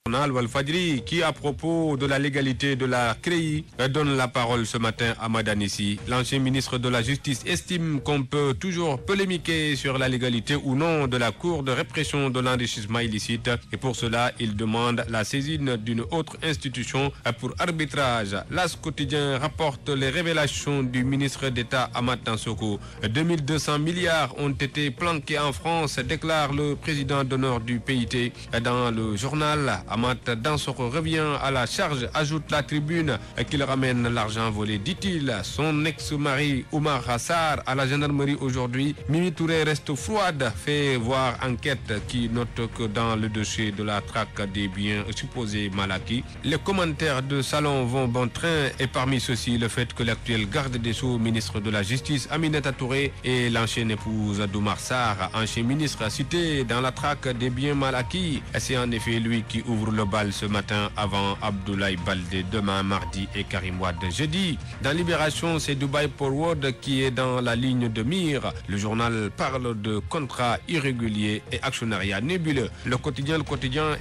Journal Walfadjri qui, à propos de la légalité de la CREI, donne la parole ce matin à Madanissi. L'ancien ministre de la Justice estime qu'on peut toujours polémiquer sur la légalité ou non de la Cour de répression de l'enrichissement illicite et pour cela, il demande la saisine d'une autre institution pour arbitrage. L'As quotidien rapporte les révélations du ministre d'État Amath Dansokho. 2200 milliards ont été planqués en France, déclare le président d'honneur du PIT dans le journal. Amath Dansokho revient à la charge, ajoute la tribune qu'il ramène l'argent volé, dit-il. Son ex-mari Oumar Hassar à la gendarmerie aujourd'hui. Mimi Touré reste froide, fait voir enquête qui note que dans le dossier de la traque des biens supposés mal acquis, les commentaires de salon vont bon train et parmi ceux-ci le fait que l'actuel garde des Sceaux, ministre de la Justice Aminata Touré et l'ancienne épouse d'Oumar Sarr, ancien ministre cité dans la traque des biens mal acquis. C'est en effet lui qui ouvre le bal ce matin avant Abdoulaye Baldé demain mardi et Karim Wade jeudi. Dans Libération, c'est Dubai Forward qui est dans la ligne de mire. Le journal parle de contrats irréguliers et actionnariat nébuleux. Le quotidien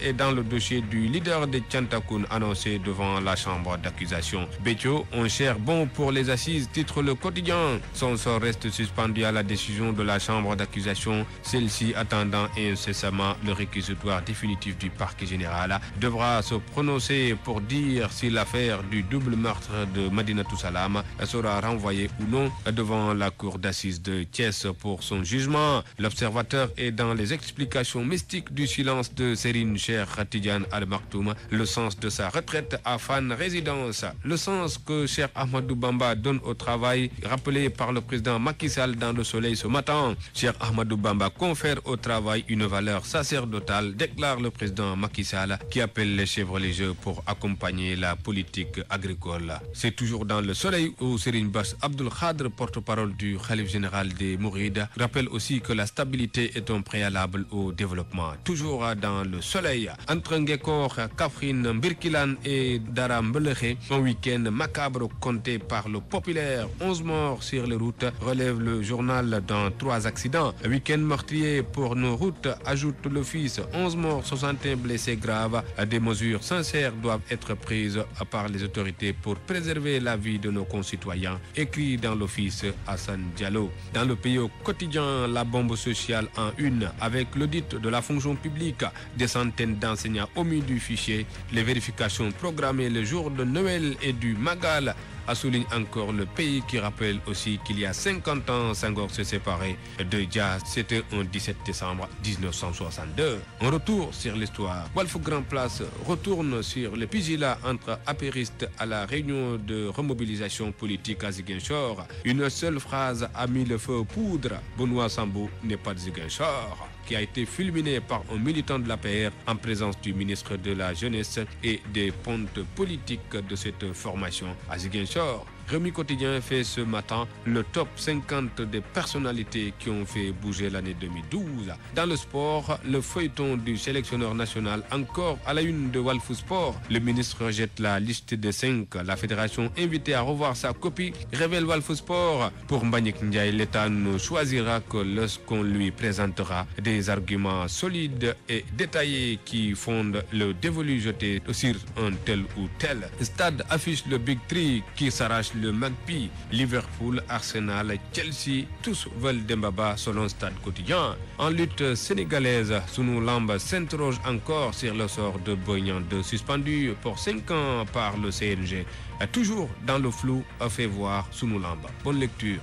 est dans le dossier du leader de Tiantakoun annoncé devant la chambre d'accusation. Béthio, on cher bon pour les assises, titre le quotidien. Son sort reste suspendu à la décision de la chambre d'accusation, celle-ci attendant incessamment le réquisitoire définitif du parquet général devra se prononcer pour dire si l'affaire du double meurtre de Madinatou Salam sera renvoyée ou non devant la cour d'assises de Thiès pour son jugement. L'observateur est dans les explications mystiques du silence de Serine Cheikh Tidiane Al Maktoum, le sens de sa retraite à Fann Résidence, le sens que Cheikh Ahmadou Bamba donne au travail, rappelé par le président Macky Sall dans Le Soleil ce matin. Cheikh Ahmadou Bamba confère au travail une valeur sacerdotale, déclare le président Macky Sall, qui appelle les chefs religieux pour accompagner la politique agricole. C'est toujours dans Le Soleil où Serigne Bass Abdoul Khadr, porte-parole du Khalife général des Mourides, rappelle aussi que la stabilité est un préalable au développement. Toujours dans Le Soleil, entre Ngekor, Kaffrine, Birkilan et Dara Mbeleche, un week-end macabre compté par le populaire. 11 morts sur les routes, relève le journal dans 3 accidents. Week-end meurtrier pour nos routes, ajoute l'office. 11 morts, 61 blessés graves. Des mesures sincères doivent être prises par les autorités pour préserver la vie de nos concitoyens, écrit dans l'office Hassan Diallo. Dans Le Pays au quotidien, la bombe sociale en une, avec l'audit de la fonction publique, des centaines d'enseignants omis du fichier, les vérifications programmées le jour de Noël et du Magal, souligne encore Le Pays qui rappelle aussi qu'il y a 50 ans, Senghor s'est séparé de Dia, c'était un 17 décembre 1962. Un retour sur l'histoire. Walf Grand Place retourne sur le pugilat entre apéristes à la réunion de remobilisation politique à Ziguinchor. Une seule phrase a mis le feu aux poudres. Benoît Sambou n'est pas de Ziguinchor, qui a été fulminé par un militant de l'APR en présence du ministre de la Jeunesse et des pontes politiques de cette formation à Ziguinchor. Rémi Quotidien fait ce matin le top 50 des personnalités qui ont fait bouger l'année 2012. Dans le sport, le feuilleton du sélectionneur national encore à la une de Walf Sport. Le ministre rejette la liste des 5. La fédération invitée à revoir sa copie révèle Walf Sport. Pour Mbagnick Ndiaye, l'État ne choisira que lorsqu'on lui présentera des arguments solides et détaillés qui fondent le dévolu jeté sur un tel ou tel. Stade affiche le Big Three qui s'arrache le Magpie, Liverpool, Arsenal, Chelsea, tous veulent Dembaba selon Stade Quotidien. En lutte sénégalaise, Sunu Lamb s'interroge encore sur le sort de Boy Niang 2 suspendu pour 5 ans par le CNG. Toujours dans le flou, a fait voir Sunu Lamb. Bonne lecture.